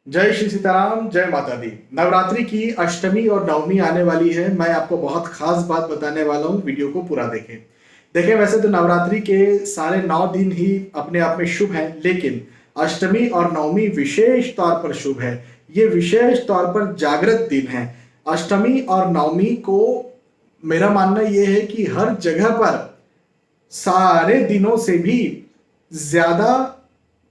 जय श्री सीताराम, जय माता दी। नवरात्रि की अष्टमी और नवमी आने वाली है। मैं आपको बहुत खास बात बताने वाला हूँ, वीडियो को पूरा देखें। देखें, वैसे तो नवरात्रि के सारे 9 दिन ही अपने आप में शुभ हैं, लेकिन अष्टमी और नवमी विशेष तौर पर शुभ है। ये विशेष तौर पर जागृत दिन है। अष्टमी और नवमी को मेरा मानना यह है कि हर जगह पर सारे दिनों से भी ज्यादा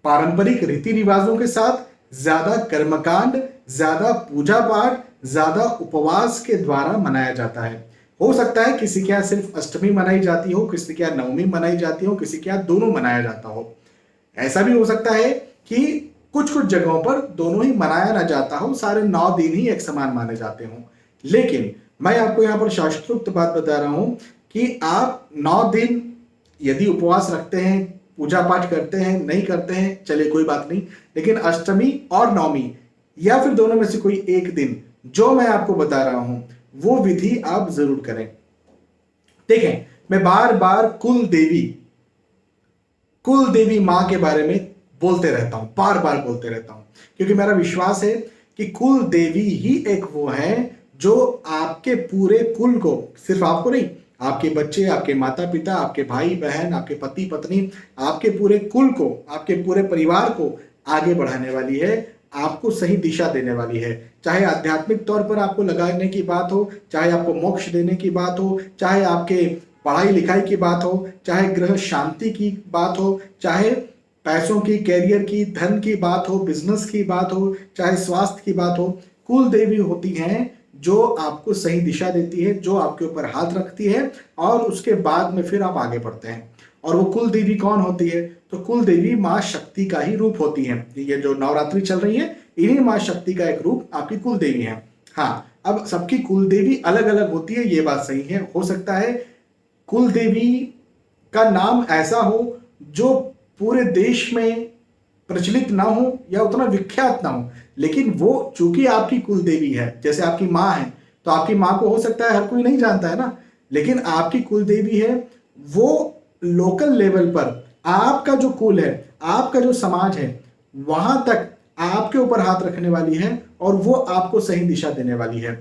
पारंपरिक रीति रिवाजों के साथ, ज्यादा कर्मकांड, ज्यादा पूजा पाठ, ज्यादा उपवास के द्वारा मनाया जाता है। हो सकता है किसी के यहाँ सिर्फ अष्टमी मनाई जाती हो, किसी के यहाँ नवमी मनाई जाती हो, किसी के यहाँ दोनों मनाया जाता हो। ऐसा भी हो सकता है कि कुछ कुछ जगहों पर दोनों ही मनाया ना जाता हो, सारे 9 दिन ही एक समान माने जाते हों। लेकिन मैं आपको यहाँ पर शास्त्रोक्त बात बता रहा हूं कि आप 9 दिन यदि उपवास रखते हैं, पूजा पाठ करते हैं, नहीं करते हैं, चलिए कोई बात नहीं, लेकिन अष्टमी और नवमी या फिर दोनों में से कोई एक दिन जो मैं आपको बता रहा हूं वो विधि आप जरूर करें। देखें, मैं बार बार कुल देवी मां के बारे में बोलते रहता हूं, बार बार बोलते रहता हूं, क्योंकि मेरा विश्वास है कि कुल देवी ही एक वो है जो आपके पूरे कुल को, सिर्फ आपको नहीं, आपके बच्चे, आपके माता पिता, आपके भाई बहन, आपके पति पत्नी, आपके पूरे कुल को, आपके पूरे परिवार को आगे बढ़ाने वाली है, आपको सही दिशा देने वाली है। चाहे आध्यात्मिक तौर पर आपको लगाने की बात हो, चाहे आपको मोक्ष देने की बात हो, चाहे आपके पढ़ाई लिखाई की बात हो, चाहे ग्रह शांति की बात हो, चाहे पैसों की, कैरियर की, धन की बात हो, बिजनेस की बात हो, चाहे स्वास्थ्य की बात हो, कुल देवी होती हैं जो आपको सही दिशा देती है, जो आपके ऊपर हाथ रखती है और उसके बाद में फिर आप आगे बढ़ते हैं। और वो कुल देवी कौन होती है? तो कुल देवी माँ शक्ति का ही रूप होती है। ये जो नवरात्रि चल रही है, इन्हीं माँ शक्ति का एक रूप आपकी कुल देवी है। हाँ, अब सबकी कुल देवी अलग अलग होती है, ये बात सही है। हो सकता है कुल देवी का नाम ऐसा हो जो पूरे देश में प्रचलित ना हो या उतना विख्यात ना हो, लेकिन वो चूंकि आपकी कुल देवी है, जैसे आपकी माँ है, तो आपकी माँ को हो सकता है हर कोई नहीं जानता है ना, लेकिन आपकी कुल देवी है, वो लोकल लेवल पर आपका जो कुल है, आपका जो समाज है, वहां तक आपके ऊपर हाथ रखने वाली है और वो आपको सही दिशा देने वाली है।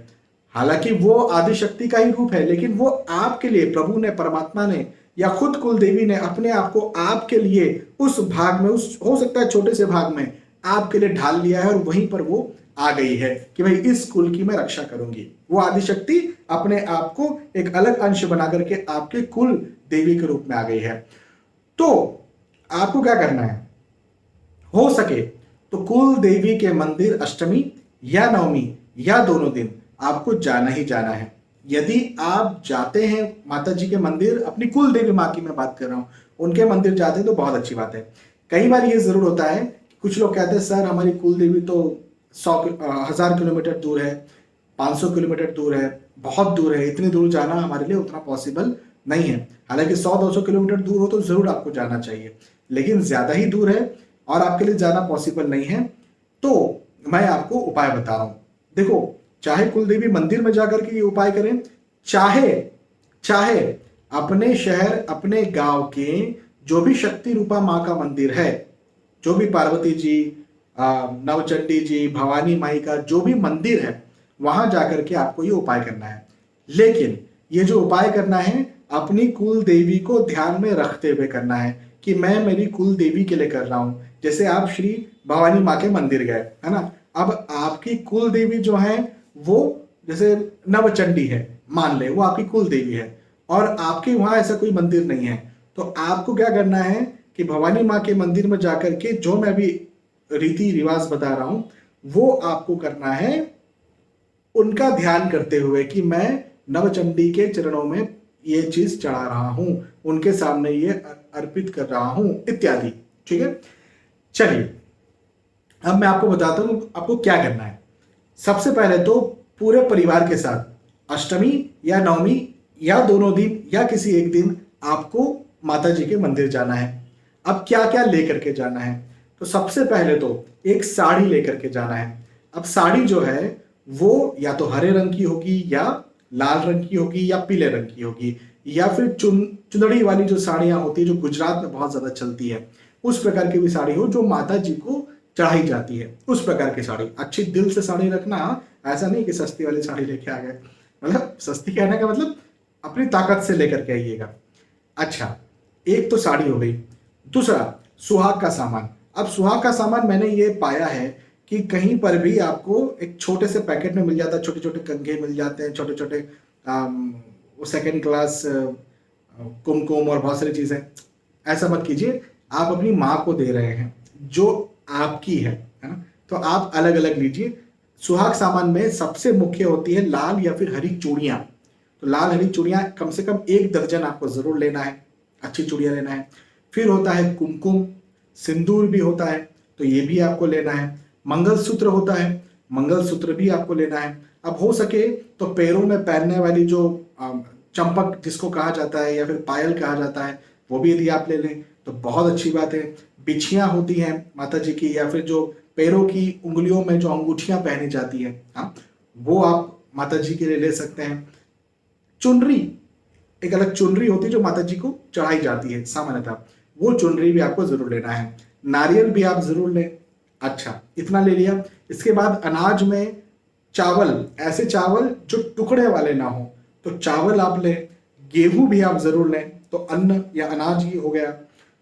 हालांकि वो आदिशक्ति का ही रूप है, लेकिन वो आपके लिए प्रभु ने, परमात्मा ने या खुद कुल देवी ने अपने आप को आपके लिए उस भाग में, उस हो सकता है छोटे से भाग में, आपके लिए ढाल लिया है और वहीं पर वो आ गई है कि भाई इस कुल की मैं रक्षा करूंगी। वो आदिशक्ति अपने आप को एक अलग अंश बना करके आपके कुल देवी के रूप में आ गई है। तो आपको क्या करना है? हो सके तो कुल देवी के मंदिर अष्टमी या नवमी या दोनों दिन आपको जाना ही जाना है। यदि आप जाते हैं माता जी के मंदिर, अपनी कुल देवी माँ की मैं बात कर रहा हूं, उनके मंदिर जाते हैं तो बहुत अच्छी बात है। कई बार ये जरूर होता है, कुछ लोग कहते हैं सर हमारी कुल देवी तो 1000 किलोमीटर दूर है, 500 किलोमीटर दूर है, बहुत दूर है, इतनी दूर जाना हमारे लिए उतना पॉसिबल नहीं है। हालांकि 100-200 किलोमीटर दूर हो तो जरूर आपको जाना चाहिए, लेकिन ज्यादा ही दूर है और आपके लिए जाना पॉसिबल नहीं है, तो मैं आपको उपाय बता रहा हूं। देखो, चाहे कुलदेवी मंदिर में जाकर के ये उपाय करें, चाहे चाहे अपने शहर, अपने गांव के जो भी शक्ति रूपा माँ का मंदिर है, जो भी पार्वती जी, नवचंडी जी, भवानी माई का जो भी मंदिर है, वहां जाकर के आपको ये उपाय करना है। लेकिन ये जो उपाय करना है, अपनी कुल देवी को ध्यान में रखते हुए करना है कि मैं मेरी कुल देवी के लिए कर रहा हूं। जैसे आप श्री भवानी माँ के मंदिर गए, है ना, अब आपकी कुल देवी जो है वो जैसे नवचंडी है, मान ले वो आपकी कुल देवी है और आपके वहां ऐसा कोई मंदिर नहीं है, तो आपको क्या करना है कि भवानी माँ के मंदिर में जाकर के जो मैं भी रीति रिवाज बता रहा हूं वो आपको करना है, उनका ध्यान करते हुए कि मैं नवचंडी के चरणों में ये चीज चढ़ा रहा हूं, उनके सामने ये अर्पित कर रहा हूं इत्यादि। ठीक है, चलिए अब मैं आपको बताता हूं आपको क्या करना है। सबसे पहले तो पूरे परिवार के साथ अष्टमी या नवमी या दोनों दिन या किसी एक दिन आपको माता जी के मंदिर जाना है। अब क्या क्या लेकर के जाना है? तो सबसे पहले तो एक साड़ी लेकर के जाना है। अब साड़ी जो है वो या तो हरे रंग की होगी या लाल रंग की होगी या पीले रंग की होगी, या फिर चुंदड़ी वाली जो साड़ियां होती है जो गुजरात में बहुत ज्यादा चलती है, उस प्रकार की भी साड़ी हो जो माता जी को चढ़ाई जाती है, उस प्रकार की साड़ी। अच्छी दिल से साड़ी रखना, ऐसा नहीं कि सस्ती वाली साड़ी लेके आ गए, मतलब सस्ती कहने का मतलब अपनी ताकत से लेकर के आइएगा। अच्छा, एक तो साड़ी हो गई। दूसरा, सुहाग का सामान। अब सुहाग का सामान मैंने ये पाया है कि कहीं पर भी आपको एक छोटे से पैकेट में मिल जाता है, छोटे छोटे कंघे मिल जाते हैं, छोटे छोटे वो सेकेंड क्लास कुमकुम और बहुत सारी चीजें। ऐसा मत कीजिए, आप अपनी माँ को दे रहे हैं जो आपकी है ना, तो आप अलग अलग लीजिए। सुहाग सामान में सबसे मुख्य होती है लाल या फिर हरी चूड़ियाँ। तो लाल हरी चूड़ियाँ कम से कम 1 दर्जन आपको जरूर लेना है, अच्छी चूड़ियाँ लेना है। फिर होता है कुमकुम, सिंदूर भी होता है, तो ये भी आपको लेना है। मंगलसूत्र होता है, मंगलसूत्र भी आपको लेना है। अब हो सके तो पैरों में पहनने वाली जो चंपक जिसको कहा जाता है या फिर पायल कहा जाता है, वो भी यदि आप ले लें तो बहुत अच्छी बात है। बिछियां होती हैं माता जी की, या फिर जो पैरों की उंगलियों में जो अंगूठियां पहनी जाती है, हाँ, वो आप माता जी के लिए ले सकते हैं। चुनरी, एक अलग चुनरी होती है जो माता जी को चढ़ाई जाती है सामान्यतः, वो चुनरी भी आपको जरूर लेना है। नारियल भी आप जरूर लें। अच्छा, इतना ले लिया। इसके बाद अनाज में चावल, ऐसे चावल जो टुकड़े वाले ना हो, तो चावल आप लें। गेहूं भी आप जरूर लें, तो अन्न या अनाज ही हो गया।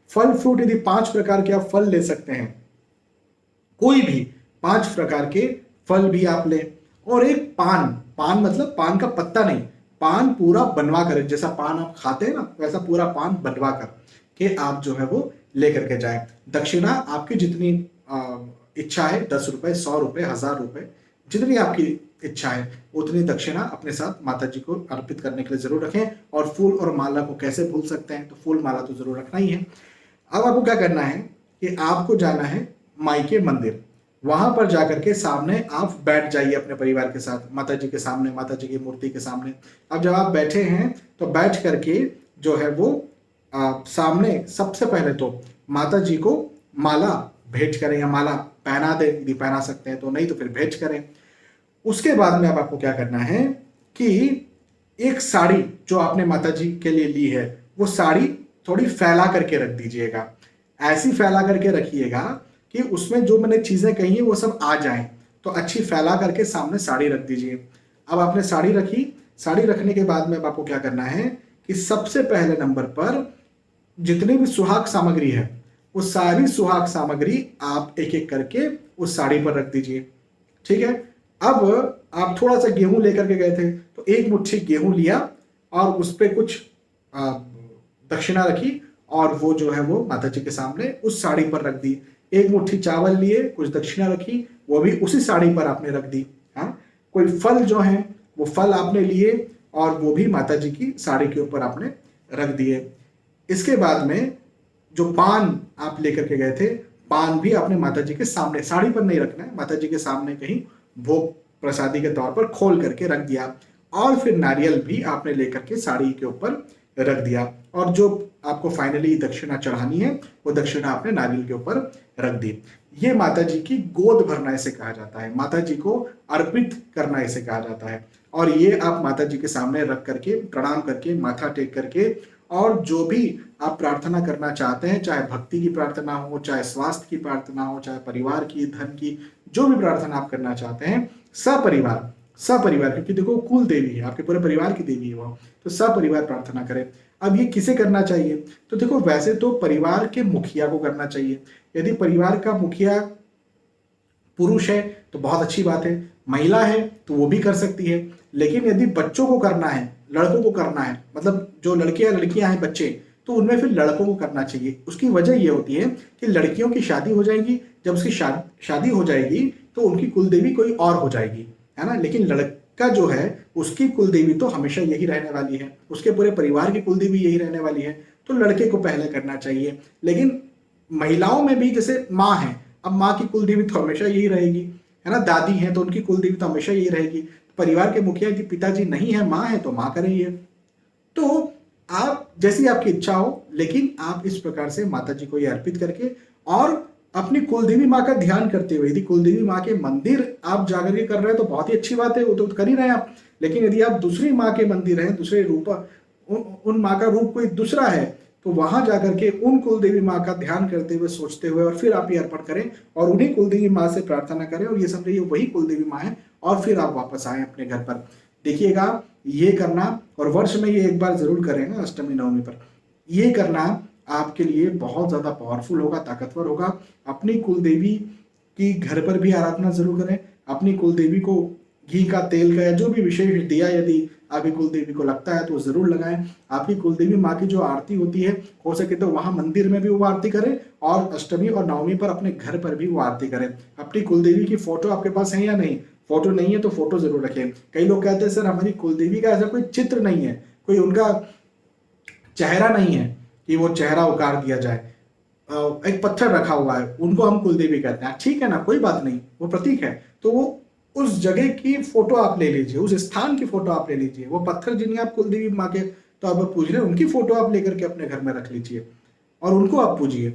फल फ्रूट, यदि 5 प्रकार के आप फल ले सकते हैं, कोई भी 5 प्रकार के फल भी आप लें। और एक पान, पान मतलब पान का पत्ता नहीं, पान पूरा बनवा कर, जैसा पान आप खाते हैं ना वैसा पूरा पान बनवा कर के आप जो है वो लेकर के जाएं। दक्षिणा आपकी जितनी इच्छा है, 10 रुपए, 100 रुपए, 1000 रुपए, जितनी आपकी इच्छा है उतनी दक्षिणा अपने साथ माता जी को अर्पित करने के लिए जरूर रखें। और फूल और माला को कैसे भूल सकते हैं, तो फूल माला तो जरूर रखना ही है। अब आपको क्या करना है कि आपको जाना है माई के मंदिर, वहां पर जाकर के सामने आप बैठ जाइए अपने परिवार के साथ, माता जी के सामने, माता जी की मूर्ति के सामने। अब जब आप बैठे हैं तो बैठ करके जो है वो सामने सबसे पहले तो माता जी को माला भेंट करें, या माला पहना दें यदि पहना सकते हैं तो, नहीं तो फिर भेंट करें। उसके बाद में अब आपको क्या करना है कि एक साड़ी जो आपने माता जी के लिए ली है, वो साड़ी थोड़ी फैला करके रख दीजिएगा। ऐसी फैला करके रखिएगा कि उसमें जो मैंने चीजें कही है वो सब आ जाएं। तो अच्छी फैला करके सामने साड़ी रख दीजिए। अब आपने साड़ी रखी, साड़ी रखने के बाद में अब आपको क्या करना है कि सबसे पहले नंबर पर जितनी भी सुहाग सामग्री है, वो सारी सुहाग सामग्री आप एक एक करके उस साड़ी पर रख दीजिए। ठीक है। अब आप थोड़ा सा गेहूं लेकर के गए थे, तो एक मुट्ठी गेहूं लिया और उस पर कुछ दक्षिणा रखी, और वो जो है वो माता जी के सामने उस साड़ी पर रख दी। एक मुट्ठी चावल लिए, कुछ दक्षिणा रखी, वो भी उसी साड़ी पर आपने रख दी। हाँ, कोई फल जो है वो फल आपने लिए और वो भी माता जी की साड़ी के ऊपर आपने रख दिए। इसके बाद में जो पान आप लेकर के गए थे, पान भी आपने माता जी के सामने, साड़ी पर नहीं रखना है, माता जी के सामने कहीं भोग प्रसादी के तौर पर खोल करके रख दिया। और फिर नारियल भी आपने लेकर के साड़ी के ऊपर रख दिया, और जो आपको फाइनली दक्षिणा चढ़ानी है वो दक्षिणा आपने नारियल के ऊपर रख दी। ये माता जी की गोद भरना इसे कहा जाता है, माता जी को अर्पित करना इसे कहा जाता है। और ये आप माता जी के सामने रख करके, प्रणाम करके, माथा टेक करके, और जो भी आप प्रार्थना करना चाहते हैं, चाहे भक्ति की प्रार्थना हो, चाहे स्वास्थ्य की प्रार्थना हो, चाहे परिवार की, धन की, जो भी प्रार्थना आप करना चाहते हैं, सपरिवार, सपरिवार, क्योंकि देखो कुल देवी है, आपके पूरे परिवार की देवी है वो, तो सपरिवार प्रार्थना करें। अब ये किसे करना चाहिए, तो देखो वैसे तो परिवार के मुखिया को करना चाहिए। यदि परिवार का मुखिया पुरुष है तो बहुत अच्छी बात है, महिला है तो वो भी कर सकती है। लेकिन यदि बच्चों को करना है, लड़कों को करना है, मतलब जो लड़के या लड़कियां हैं बच्चे, तो उनमें फिर लड़कों को करना चाहिए। उसकी वजह ये होती है कि लड़कियों की शादी हो जाएगी, जब उसकी शादी हो जाएगी तो उनकी कुलदेवी कोई और हो जाएगी, है ना। लेकिन लड़का जो है उसकी कुलदेवी तो हमेशा यही रहने वाली है, उसके पूरे परिवार की कुलदेवी यही रहने वाली है, तो लड़के को पहले करना चाहिए। लेकिन महिलाओं में भी जैसे माँ है, अब माँ की कुलदेवी तो हमेशा यही रहेगी, है ना। दादी है तो उनकी कुलदेवी तो हमेशा यही रहेगी। परिवार के मुखिया यदि पिताजी नहीं है, माँ है तो माँ करेंगे। तो आप जैसी आपकी इच्छा हो, लेकिन आप इस प्रकार से माता जी को ये अर्पित करके और अपनी कुलदेवी माँ का ध्यान करते हुए, यदि कुलदेवी माँ के मंदिर आप जाकर के कर रहे हैं तो बहुत ही अच्छी बात है, वो तो कर ही रहे हैं आप। लेकिन यदि आप दूसरी माँ के मंदिर हैं, दूसरे रूप, उन माँ का रूप कोई दूसरा है, तो वहां जाकर के उन कुल देवी माँ का ध्यान करते हुए, सोचते हुए, और फिर आप ये अर्पण करें और उन्हीं कुल देवी माँ से प्रार्थना करें और ये समझिए वही कुल देवी माँ है, और फिर आप वापस आए अपने घर पर। देखिएगा ये करना, और वर्ष में ये एक बार जरूर करें ना अष्टमी नवमी पर। ये करना आपके लिए बहुत ज्यादा पावरफुल होगा, ताकतवर होगा। अपनी कुल देवी की घर पर भी आराधना जरूर करें। अपनी कुल देवी को घी का, तेल का, या जो भी विशेष दिया यदि आपकी कुल देवी को लगता है तो वो जरूर लगाएं। आपकी कुल देवी माँ की जो आरती होती है, हो सके तो वहां मंदिर में भी वो आरती करें, और अष्टमी और नवमी पर अपने घर पर भी वो आरती करें। अपनी कुल देवी की फोटो आपके पास है या नहीं? फोटो नहीं है तो फोटो जरूर रखें। कई लोग कहते हैं सर हमारी कुल देवी का ऐसा कोई चित्र नहीं है, कोई उनका चेहरा नहीं है कि वो चेहरा उतार दिया जाए, एक पत्थर रखा हुआ है, उनको हम कुलदेवी कहते हैं। ठीक है ना, कोई बात नहीं, वो प्रतीक है। तो वो उस जगह की फोटो आप ले लीजिए, उस स्थान की फोटो आप ले लीजिए। वो पत्थर जिन्हें आप कुलदेवी माँ के तो आप पूज रहे हैं, उनकी फोटो आप लेकर के अपने घर में रख लीजिए और उनको आप पूजिए।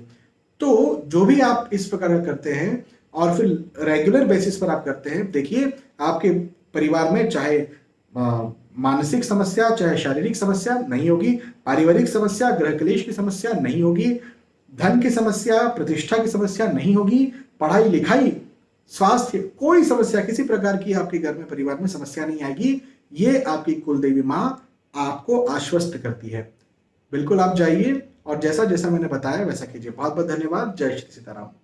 तो जो भी आप इस प्रकार करते हैं और फिर रेगुलर बेसिस पर आप करते हैं, देखिए आपके परिवार में चाहे मानसिक समस्या, चाहे शारीरिक समस्या नहीं होगी, पारिवारिक समस्या, गृह क्लेश की समस्या नहीं होगी, धन की समस्या, प्रतिष्ठा की समस्या नहीं होगी, पढ़ाई लिखाई, स्वास्थ्य, कोई समस्या किसी प्रकार की आपके घर में, परिवार में समस्या नहीं आएगी। ये आपकी कुलदेवी माँ आपको आश्वस्त करती है। बिल्कुल आप जाइए और जैसा जैसा मैंने बताया वैसा कीजिए। बहुत बहुत धन्यवाद। जय श्री सीताराम।